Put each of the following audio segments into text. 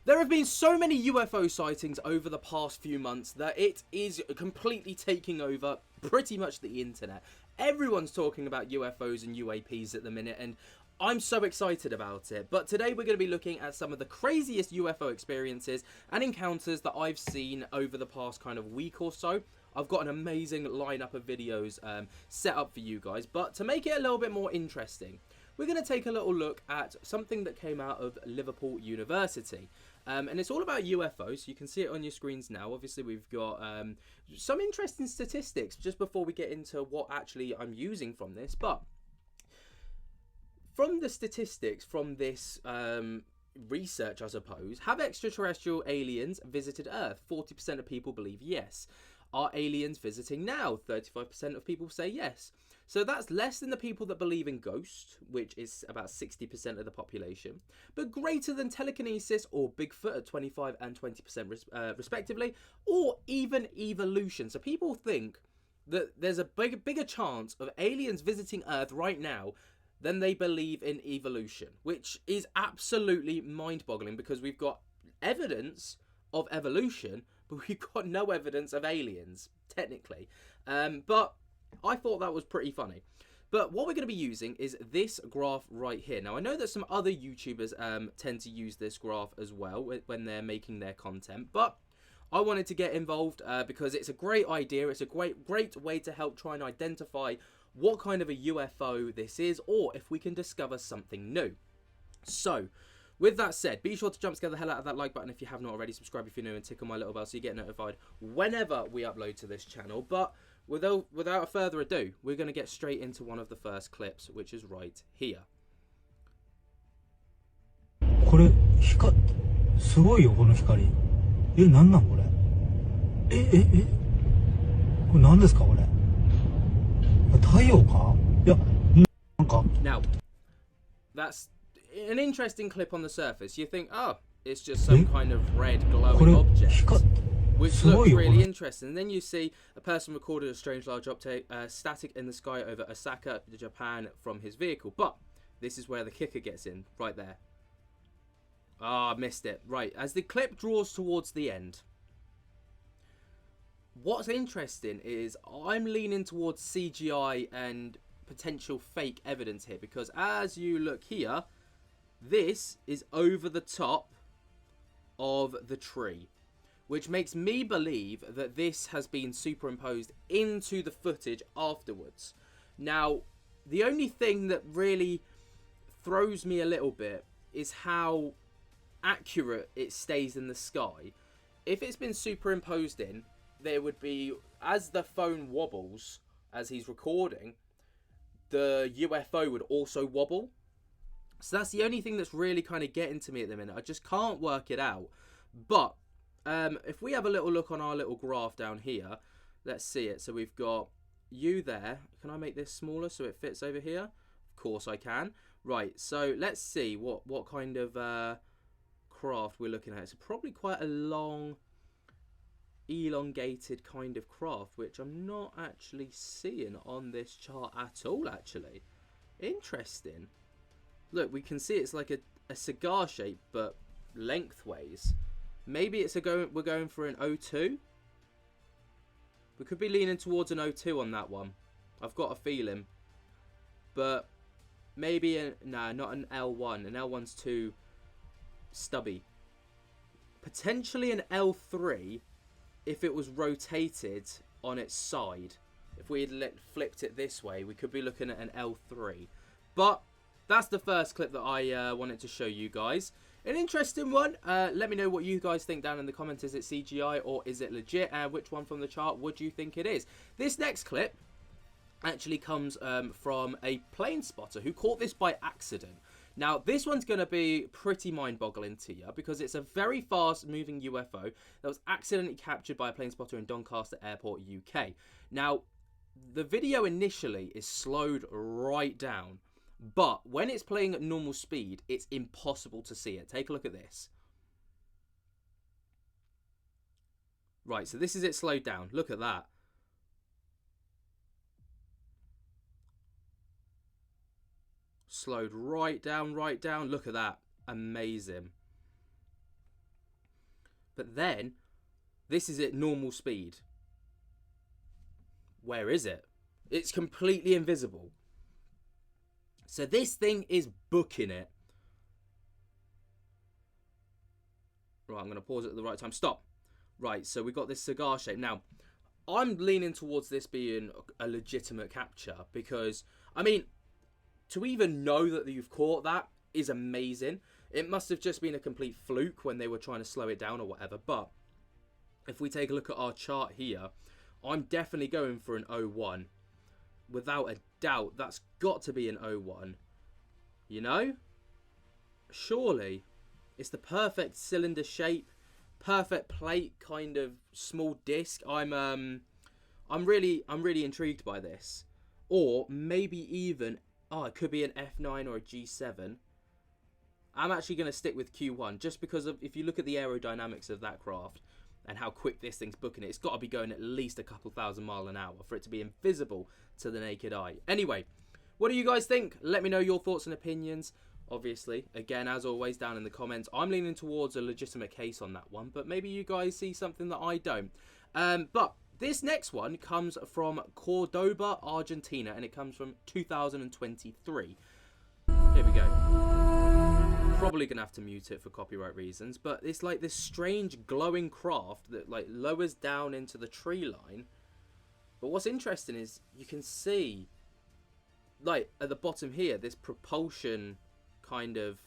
There have been so many UFO sightings over the past few months that it is completely taking over pretty much the internet. Everyone's talking about UFOs and UAPs at the minute, and I'm so excited about it. But today we're going to be looking at some of the craziest UFO experiences and encounters that I've seen over the past kind of week or so. I've got an amazing lineup of videos set up for you guys, but to make it a little bit more interesting, we're going to take a little look at something that came out of Liverpool University. And it's all about UFOs. You can see it on your screens now. Obviously, we've got some interesting statistics just before we get into what actually I'm using from this. But from the statistics from this research, I suppose, have extraterrestrial aliens visited Earth? 40% of people believe yes. Are aliens visiting now? 35% of people say yes. So that's less than the people that believe in ghosts, which is about 60% of the population, but greater than telekinesis or Bigfoot at 25 and 20% respectively, or even evolution. So people think that there's a bigger chance of aliens visiting Earth right now than they believe in evolution, which is absolutely mind-boggling because we've got evidence of evolution, but we've got no evidence of aliens, technically. But I thought that was pretty funny. But what we're going to be using is this graph right here. Now, I know that some other YouTubers tend to use this graph as well when they're making their content, but I wanted to get involved because it's a great idea. It's a great way to help try and identify what kind of a UFO this is, or if we can discover something new. So, with that said, be sure to jump scare the hell out of that like button if you have not already. Subscribe if you're new and tickle my little bell so you get notified whenever we upload to this channel. But without further ado, we're going to get straight into one of the first clips, which is right here. これすごいよこの光。なんなんこれ。これ何ですかこれ。太陽か。いやなんか。Now, that's an interesting clip on the surface. You think, oh, it's just some kind of red glowing object, which looks really interesting. And then you see a person recorded a strange large object static in the sky over Osaka, Japan, from his vehicle. But this is where the kicker gets in, right there. Ah, missed it. Right, as the clip draws towards the end, what's interesting is I'm leaning towards CGI and potential fake evidence here, because as you look here, this is over the top of the tree, which makes me believe that this has been superimposed into the footage afterwards. Now, the only thing that really throws me a little bit is how accurate it stays in the sky. If it's been superimposed in, there would be, as the phone wobbles as he's recording, the UFO would also wobble. So that's the only thing that's really kind of getting to me at the minute. I just can't work it out. But if we have a little look on our little graph down here, let's see it. So we've got you there. Can I make this smaller so it fits over here? Of course I can. Right, so let's see what kind of craft we're looking at. It's probably quite a long, elongated kind of craft, which I'm not actually seeing on this chart at all, actually. Interesting. Look, we can see it's like a cigar shape, but lengthways. Maybe it's we're going for an O2. We could be leaning towards an O2 on that one. I've got a feeling. But maybe, nah, not an L1. An L1's too stubby. Potentially an L3 if it was rotated on its side. If we had flipped it this way, we could be looking at an L3. But that's the first clip that I wanted to show you guys. An interesting one. Let me know what you guys think down in the comments. Is it CGI or is it legit? And which one from the chart would you think it is? This next clip actually comes from a plane spotter who caught this by accident. Now, this one's going to be pretty mind-boggling to you because it's a very fast-moving UFO that was accidentally captured by a plane spotter in Doncaster Airport, UK. Now, the video initially is slowed right down, but when it's playing at normal speed, it's impossible to see it. Take a look at this. Right, so this is it slowed down. Look at that. Slowed right down, right down. Look at that. Amazing. But then, this is at normal speed. Where is it? It's completely invisible. So this thing is booking it. Right, I'm going to pause it at the right time. Stop. Right, so we got this cigar shape. Now, I'm leaning towards this being a legitimate capture because, I mean, to even know that you've caught that is amazing. It must have just been a complete fluke when they were trying to slow it down or whatever. But if we take a look at our chart here, I'm definitely going for an 01. Without a doubt, that's got to be an 01. You know? Surely. It's the perfect cylinder shape, perfect plate, kind of small disc. I'm really intrigued by this. Or maybe even, it could be an F9 or a G7. I'm actually going to stick with Q1 just because of, if you look at the aerodynamics of that craft and how quick this thing's booking it, it's got to be going at least a couple thousand miles an hour for it to be invisible to the naked eye. Anyway, what do you guys think? Let me know your thoughts and opinions. Obviously, again, as always, down in the comments. I'm leaning towards a legitimate case on that one, but maybe you guys see something that I don't. But this next one comes from Cordoba, Argentina, and it comes from 2023. Here we go. Probably gonna have to mute it for copyright reasons, but it's like this strange glowing craft that like lowers down into the tree line. But what's interesting is you can see, like at the bottom here, this propulsion kind of,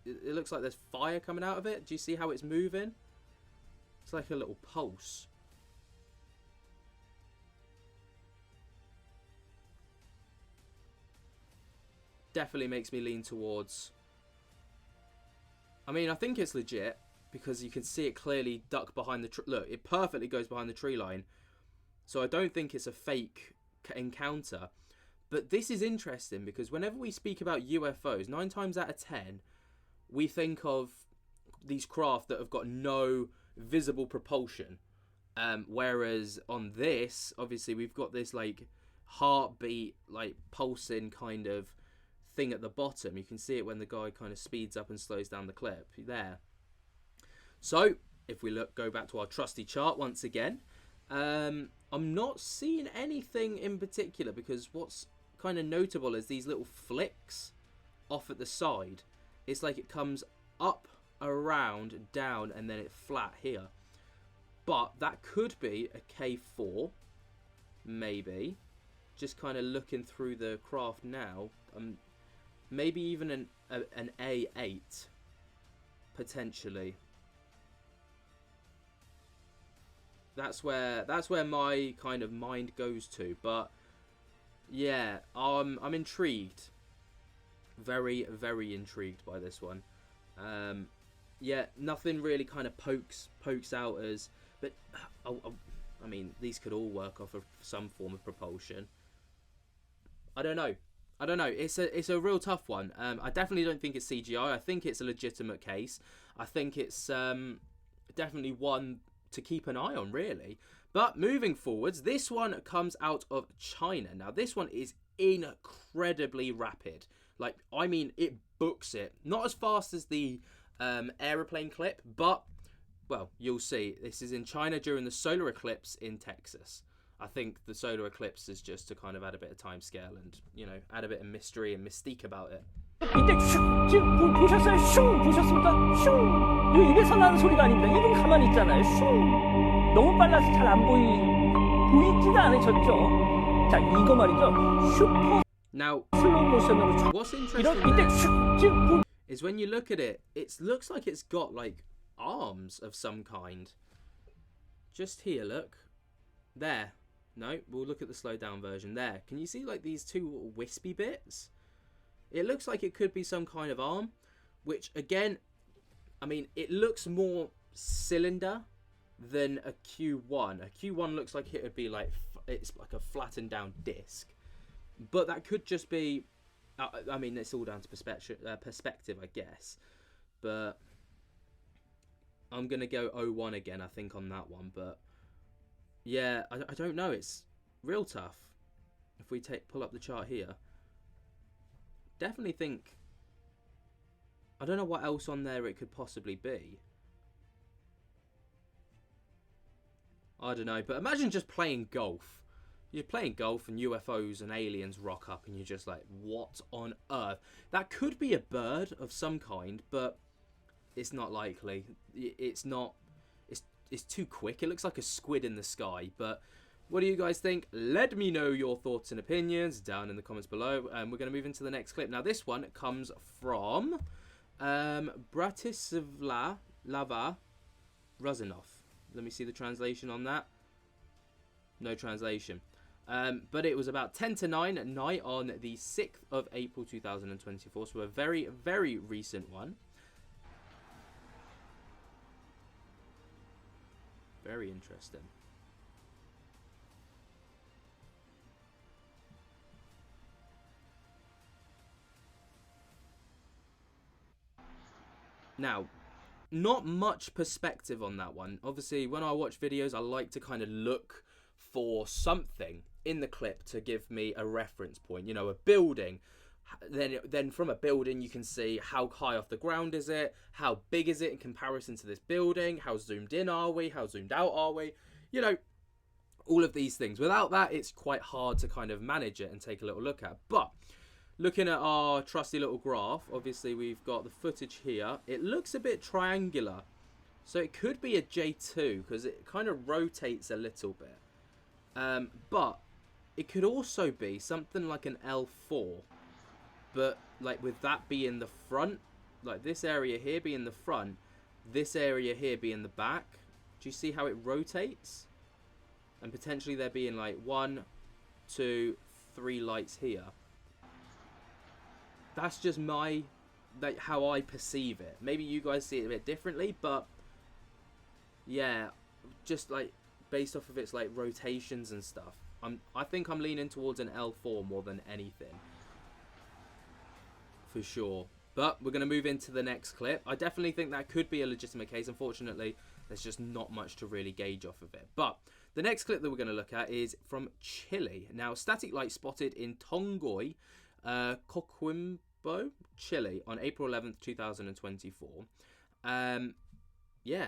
it looks like there's fire coming out of it. Do you see how it's moving? It's like a little pulse. Definitely makes me lean towards, I mean, I think it's legit because you can see it clearly duck behind the look, it perfectly goes behind the tree line. So I don't think it's a fake encounter. But this is interesting because whenever we speak about UFOs, 9 times out of 10, we think of these craft that have got no visible propulsion. Whereas on this, obviously, we've got this like heartbeat, like pulsing kind of thing at the bottom. You can see it when the guy kind of speeds up and slows down the clip there. So if we go back to our trusty chart once again, I'm not seeing anything in particular because what's kind of notable is these little flicks off at the side. It's like it comes up, around, down, and then it's flat here. But that could be a K4, maybe. Just kind of looking through the craft now. Maybe even an A8, potentially. That's where my kind of mind goes to. But yeah, I'm intrigued. Very, very intrigued by this one. Yeah, nothing really kind of pokes out as, but I mean, these could all work off of some form of propulsion. I don't know. It's a real tough one. I definitely don't think it's CGI. I think it's a legitimate case. I think it's definitely one to keep an eye on, really. But moving forwards, this one comes out of China. Now, this one is incredibly rapid. Like, I mean, it books it. Not as fast as the aeroplane clip, but, well, you'll see. This is in China during the solar eclipse in Texas. I think the solar eclipse is just to kind of add a bit of time scale and, you know, add a bit of mystery and mystique about it. 이때 슉 지금 보셨어요? 슝 보셨습니까? 슝 이거 입에서 나는 소리가 아닙니다. 입은 가만히 있잖아요. 슝 너무 빨라서 잘 안 보이지도 않으셨죠? 자 이거 말이죠. 슈퍼 Now, 슬로우 모션으로 what's interesting 이때 슉 지금 is when you look at it, it looks like it's got like arms of some kind. Just here, look. There. No, we'll look at the slowed down version there. Can you see like these two wispy bits? It looks like it could be some kind of arm, which again, I mean, it looks more cylinder than a Q1. A Q1 looks like it would be like, it's like a flattened down disc. But that could just be, I mean, it's all down to perspective, I guess. But I'm going to go 01 again, I think, on that one. But yeah, I don't know. It's real tough. If we pull up the chart here, definitely think, I don't know what else on there it could possibly be. I don't know, but imagine just playing golf. You're playing golf and UFOs and aliens rock up and you're just like, what on earth? That could be a bird of some kind, but it's not likely. It's not. It's too quick. It looks like a squid in the sky. But what do you guys think? Let me know your thoughts and opinions down in the comments below. And we're going to move into the next clip. Now, this one comes from Bratislava Razanov. Let me see the translation on that. No translation. But it was about 10 to 9 at night on the 6th of April 2024. So a very, very recent one. Very interesting. Now, not much perspective on that one. Obviously, when I watch videos, I like to kind of look for something in the clip to give me a reference point. You know, a building. Then from a building, you can see how high off the ground is it, how big is it in comparison to this building, how zoomed in are we, how zoomed out are we, you know, all of these things. Without that, it's quite hard to kind of manage it and take a little look at. But looking at our trusty little graph, obviously we've got the footage here. It looks a bit triangular, so it could be a J2 because it kind of rotates a little bit. But it could also be something like an L4. But like with that being the front, like this area here being the front, this area here being the back. Do you see how it rotates? And potentially there being like 1, 2, 3 lights here. That's just my, like, how I perceive it. Maybe you guys see it a bit differently, but yeah, just like based off of its like rotations and stuff, I think I'm leaning towards an L4 more than anything. For sure. But we're going to move into the next clip. I definitely think that could be a legitimate case. Unfortunately, there's just not much to really gauge off of it. But the next clip that we're going to look at is from Chile. Now, static light spotted in Tongoy, Coquimbo, Chile on April 11th, 2024. Yeah.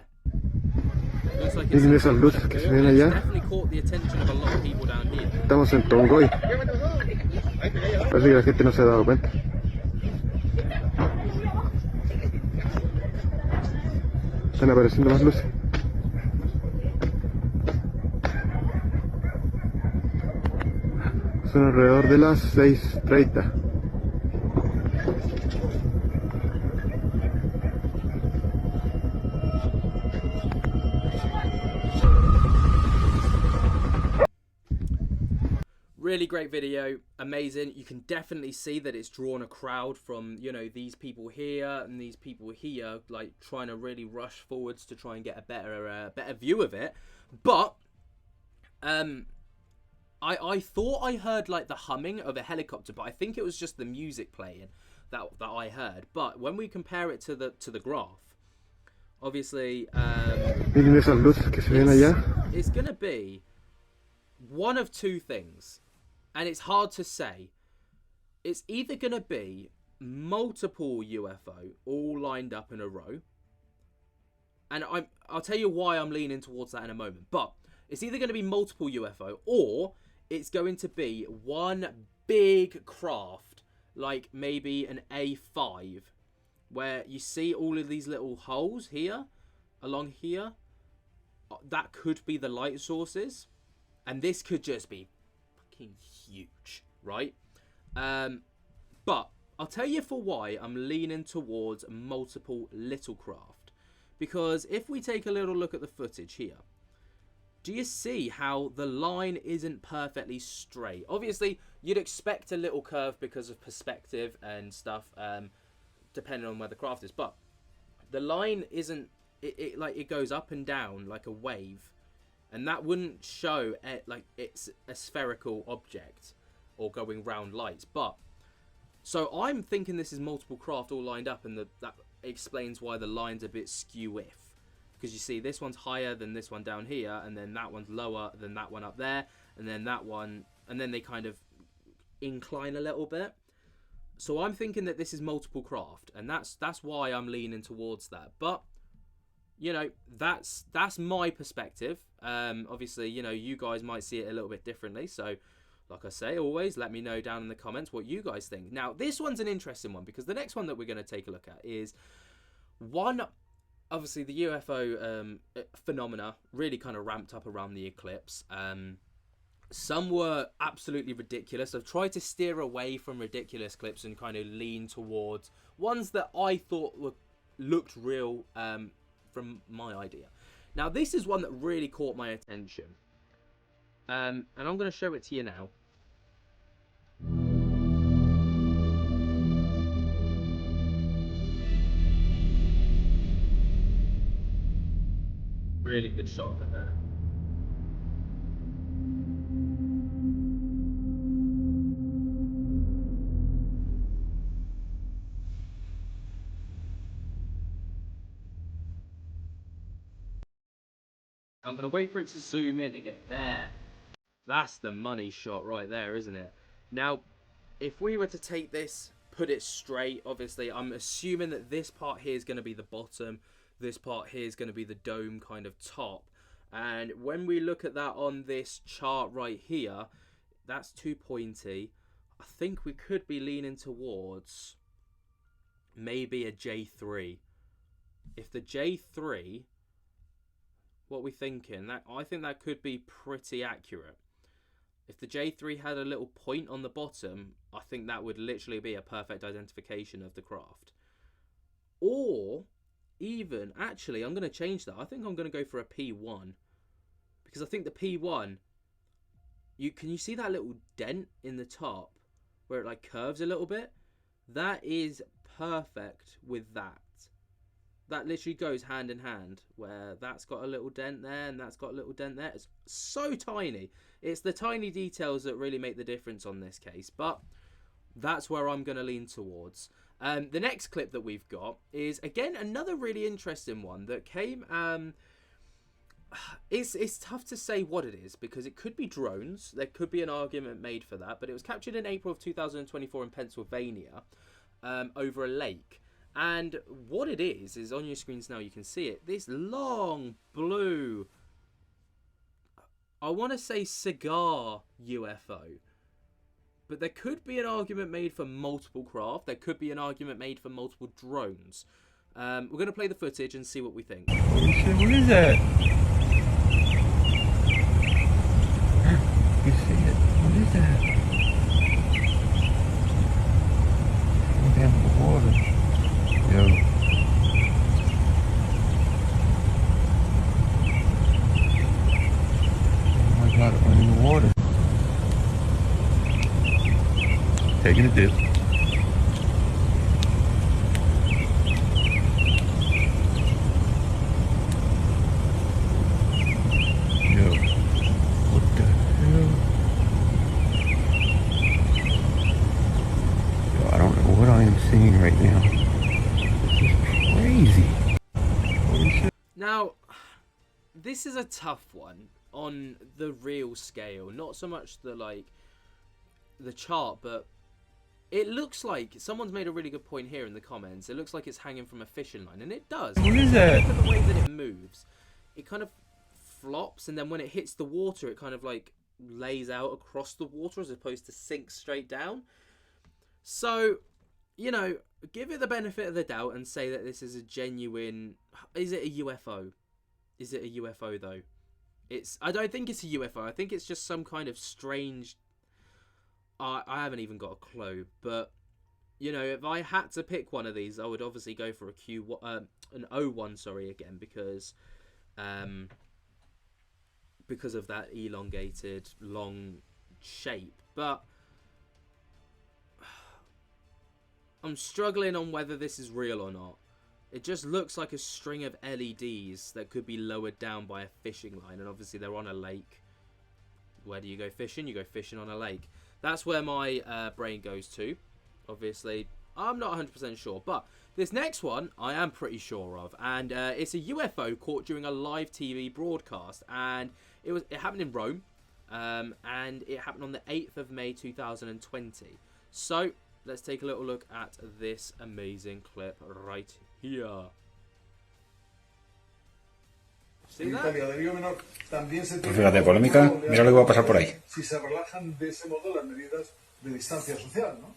Looks like it's esas luces que se ven allá. definitely caught the attention of a lot of people down here. Estamos en Tongoy. Parece que la gente no se ha dado cuenta. Están apareciendo más luces. Son alrededor de las 6:30. Really great video, amazing. You can definitely see that it's drawn a crowd from, you know, these people here and these people here, like trying to really rush forwards to try and get a better view of it. But I thought I heard like the humming of a helicopter, but I think it was just the music playing that I heard. But when we compare it to the graph, obviously Miren esas luces que se ven allá. it's gonna be one of two things. And it's hard to say. It's either going to be multiple UFO all lined up in a row. And I'll tell you why I'm leaning towards that in a moment. But it's either going to be multiple UFO or it's going to be one big craft, like maybe an A5, where you see all of these little holes here, along here. That could be the light sources. And this could just be huge, right? But I'll tell you for why I'm leaning towards multiple little craft, because if we take a little look at the footage here, do you see how the line isn't perfectly straight? Obviously you'd expect a little curve because of perspective and stuff, depending on where the craft is, but the line isn't, it goes up and down like a wave. And that wouldn't show like it's a spherical object or going round lights. But so I'm thinking this is multiple craft all lined up, and that explains why the line's a bit skew-if. Because you see this one's higher than this one down here, and then that one's lower than that one up there, and then that one, and then they kind of incline a little bit. So I'm thinking that this is multiple craft, and that's why I'm leaning towards that. But you know, that's my perspective. Obviously, you know, you guys might see it a little bit differently. So, like I say, always let me know down in the comments what you guys think. Now, this one's an interesting one because the next one that we're going to take a look at is one. Obviously, the UFO phenomena really kind of ramped up around the eclipse. Some were absolutely ridiculous. I've tried to steer away from ridiculous clips and kind of lean towards ones that I thought looked real from my idea. Now, this is one that really caught my attention. And I'm going to show it to you now. Really good shot of that. I'm going to wait for it to zoom in and get there. That's the money shot right there, isn't it? Now, if we were to take this, put it straight, obviously, I'm assuming that this part here is going to be the bottom. This part here is going to be the dome kind of top. And when we look at that on this chart right here, that's too pointy. I think we could be leaning towards maybe a J3. If the J3, what are we thinking? I think that could be pretty accurate. If the J3 had a little point on the bottom, I think that would literally be a perfect identification of the craft. Or even, actually, I'm going to change that. I think I'm going to go for a P1. Because I think the P1, can you see that little dent in the top where it like curves a little bit? That is perfect with that. That literally goes hand in hand, where that's got a little dent there and that's got a little dent there. It's so tiny. It's the tiny details that really make the difference on this case, but that's where I'm going to lean towards. The next clip that we've got is, again, another really interesting one that came... It's tough to say what it is, because it could be drones. There could be an argument made for that, but it was captured in April of 2024 in Pennsylvania over a lake. And what it is on your screens now, you can see it. This long blue, I want to say cigar UFO. But there could be an argument made for multiple craft. There could be an argument made for multiple drones. We're going to play the footage and see what we think. Holy shit, what is that? You see it? What is that? Oh, damn, the water. Yo. Oh my god, I'm in the water. Taking a dip. Yo. What the hell? Yo, I don't know what I am seeing right now. Crazy. Now, this is a tough one on the real scale. Not so much the chart, but it looks like someone's made a really good point here in the comments. It looks like it's hanging from a fishing line, and it does. What is that? Look at the way that it moves. It kind of flops, and then when it hits the water, it kind of like lays out across the water as opposed to sink straight down. So, you know, give it the benefit of the doubt and say that this is a genuine... Is it a UFO? Is it a UFO, though? I don't think it's a UFO. I think it's just some kind of strange... I haven't even got a clue. But, you know, if I had to pick one of these, I would obviously go for an O1, sorry, again, because of that elongated, long shape. But I'm struggling on whether this is real or not. It just looks like a string of LEDs that could be lowered down by a fishing line, and obviously they're on a lake. Where do you go fishing? You go fishing on a lake. That's where my brain goes to. Obviously, I'm not 100% sure, but this next one I am pretty sure of, and it's a UFO caught during a live TV broadcast, and it happened in Rome, and it happened on the 8th of May 2020. So let's take a little look at this amazing clip right here. See that? Pues fíjate, polémica, mira lo que va a pasar por ahí. Si se relajan de ese modo las medidas de distancia social, ¿no?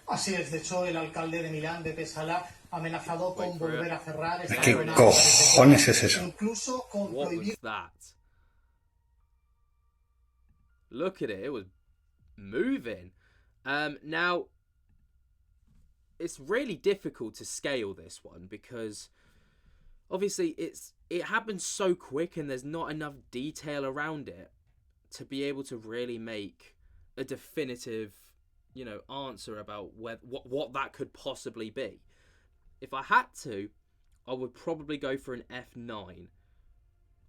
Así es, de hecho, el alcalde de Milán, Beppe Sala, ha amenazado con volver a cerrar esta ¿Qué zona. cojones es eso? Incluso con What prohibir. was that? Look at it. It was moving. Now, it's really difficult to scale this one because obviously it happens so quick and there's not enough detail around it to be able to really make a definitive, you know, answer about what that could possibly be. If I had to, I would probably go for an F9.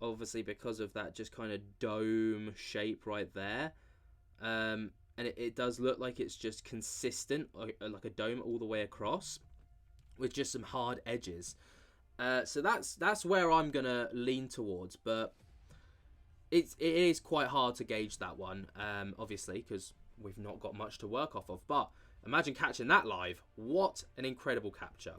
Obviously because of that just kind of dome shape right there. And it does look like it's just consistent, like a dome all the way across, with just some hard edges. So that's where I'm gonna lean towards, but it is quite hard to gauge that one, obviously, because we've not got much to work off of. But imagine catching that live. What an incredible capture.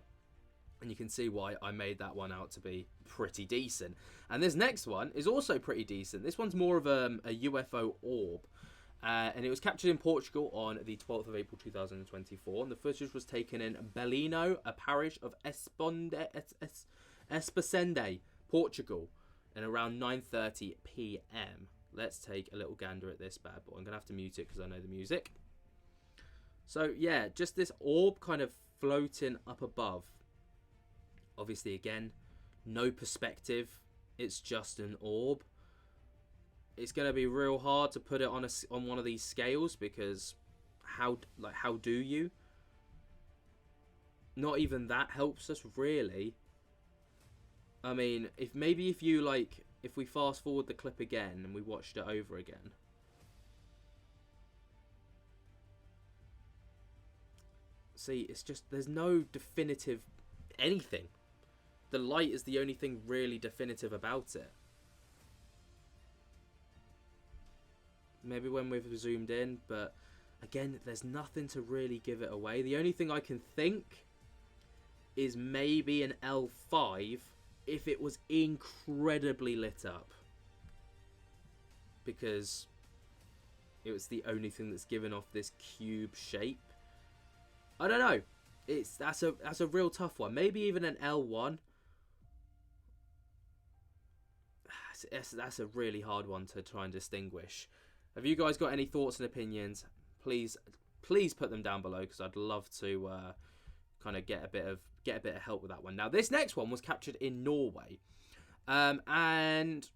And you can see why I made that one out to be pretty decent. And this next one is also pretty decent. This one's more of a UFO orb. And it was captured in Portugal on the 12th of April 2024. And the footage was taken in Belino, a parish of Espacende, Portugal, and around 9:30 p.m. Let's take a little gander at this bad boy. I'm going to have to mute it because I know the music. So, yeah, just this orb kind of floating up above. Obviously, again, no perspective. It's just an orb. It's going to be real hard to put it on one of these scales because how do you? Not even that helps us really. I mean, if we fast forward the clip again and we watched it over again. See, it's just there's no definitive anything. The light is the only thing really definitive about it. Maybe when we've zoomed in, but again, there's nothing to really give it away. The only thing I can think is maybe an L5 if it was incredibly lit up. Because it was the only thing that's given off this cube shape. I don't know. That's a real tough one. Maybe even an L1. That's a really hard one to try and distinguish. Have you guys got any thoughts and opinions? Please put them down below because I'd love to kind of get a bit of help with that one. Now this next one was captured in Norway, and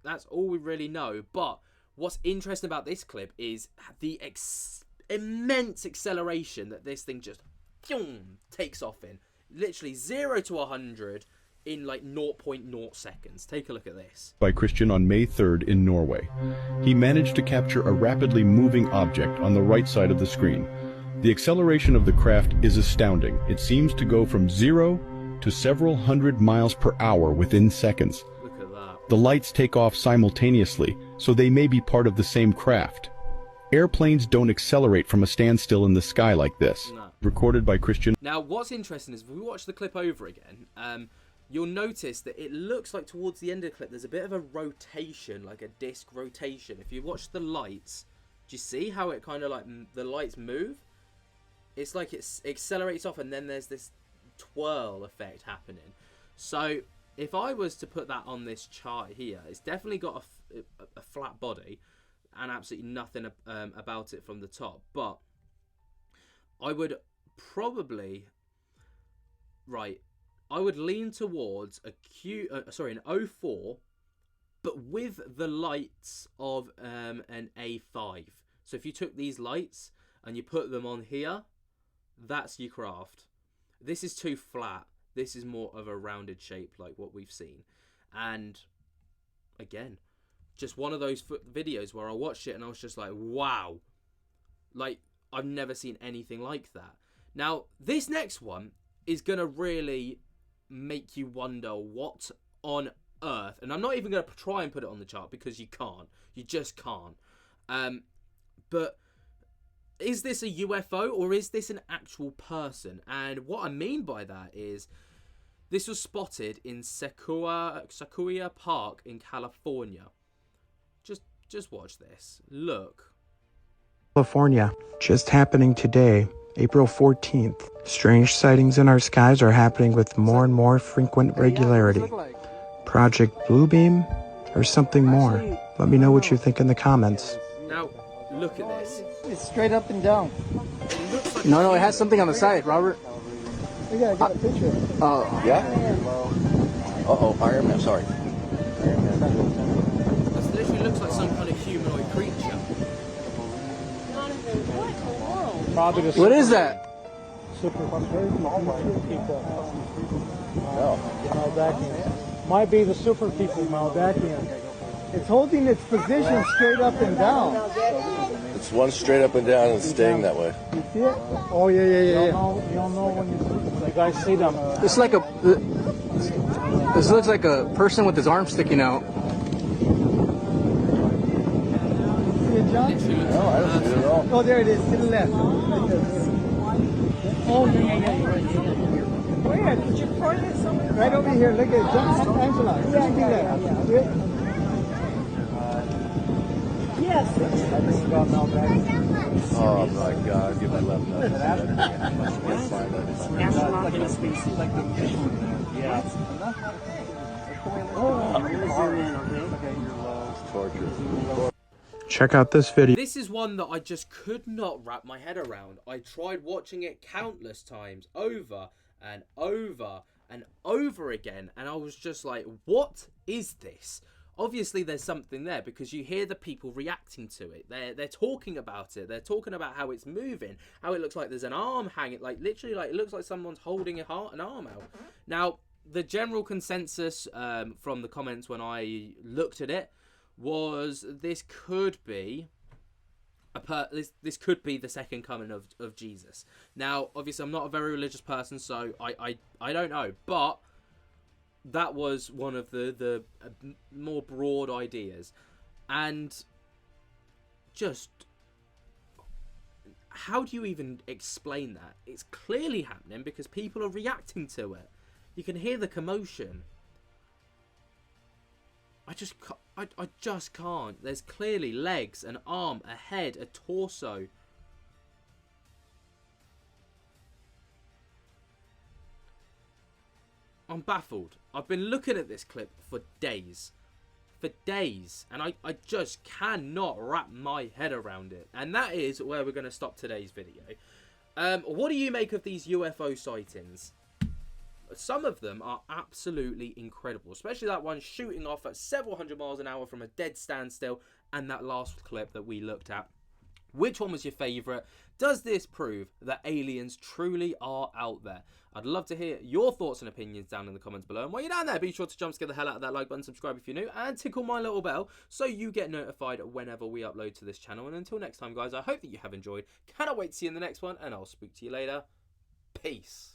that's all we really know. But what's interesting about this clip is the immense acceleration that this thing just takes off in. Literally 0 to 100 in like 0.0 seconds. Take a look at this. By Christian on May 3rd in Norway. He managed to capture a rapidly moving object on the right side of the screen. The acceleration of the craft is astounding. It seems to go from 0 to several hundred miles per hour within seconds. Look at that. The lights take off simultaneously, so they may be part of the same craft. Airplanes don't accelerate from a standstill in the sky like this. No. Recorded by Christian. Now what's interesting is if we watch the clip over again, you'll notice that it looks like towards the end of the clip there's a bit of a rotation, like a disc rotation. If you watch the lights, do you see how it kind of like the lights move? It's like it accelerates off and then there's this twirl effect happening. So if I was to put that on this chart here, it's definitely got a flat body and absolutely nothing about it from the top. But I would probably, I would lean towards an O4, but with the lights of an A5. So if you took these lights and you put them on here, that's your craft. This is too flat. This is more of a rounded shape like what we've seen. And again, just one of those videos where I watched it and I was just like, wow. Like, I've never seen anything like that. Now, this next one is going to really make you wonder what on earth, and I'm not even going to try and put it on the chart because you can't. You just can't. But is this a UFO or is this an actual person? And what I mean by that is This was spotted in Sequoia Park in California. Just watch this. Look. California, just happening today, April 14th. Strange sightings in our skies are happening with more and more frequent regularity. Project Bluebeam or something more? Let me know what you think in the comments. Now, look at this. It's straight up and down. It looks like No, it has something on the side, Robert. We gotta get a picture. Oh, Yeah? Uh-oh, Iron Man, sorry. This literally looks like some kind of humanoid creature. Probably the what is that? super people. No. Maldakian. Might be the super people, Maldakian. It's holding its position straight up and down. It's one straight up and down and staying that way. You see it? Oh, yeah. You'll know when you guys see them. It's like a. This looks like a person with his arm sticking out. See it, John? No, I don't see it at all. Oh, there it is, to the left. Oh, yeah. Where? Did you point it somewhere? Right over here, look at John, Angela. Yeah. Yes. Oh my God, give my left nut. Astronaut in a spacesuit like the Torture. Check out this video. This is one that I just could not wrap my head around. I tried watching it countless times, over and over and over again, and I was just like, what is this? Obviously there's something there, because you hear the people reacting to it. They're talking about it. They're talking about how it's moving, how it looks like there's an arm hanging, like literally, like it looks like someone's holding an arm out. Now, the general consensus from the comments when I looked at it was this could be this could be the second coming of Jesus. Now, obviously, I'm not a very religious person, so I don't know, but that was one of the more broad ideas. And just, how do you even explain that? It's clearly happening because people are reacting to it. You can hear the commotion. I just can't. There's clearly legs, an arm, a head, a torso. I'm baffled. I've been looking at this clip for days. And I just cannot wrap my head around it. And that is where we're going to stop today's video. What do you make of these UFO sightings? Some of them are absolutely incredible, especially that one shooting off at several hundred miles an hour from a dead standstill, and that last clip that we looked at. Which one was your favourite? Does this prove that aliens truly are out there? I'd love to hear your thoughts and opinions down in the comments below. And while you're down there, be sure to jump scare the hell out of that like button, subscribe if you're new, and tickle my little bell so you get notified whenever we upload to this channel. And until next time, guys, I hope that you have enjoyed. Cannot wait to see you in the next one, and I'll speak to you later. Peace.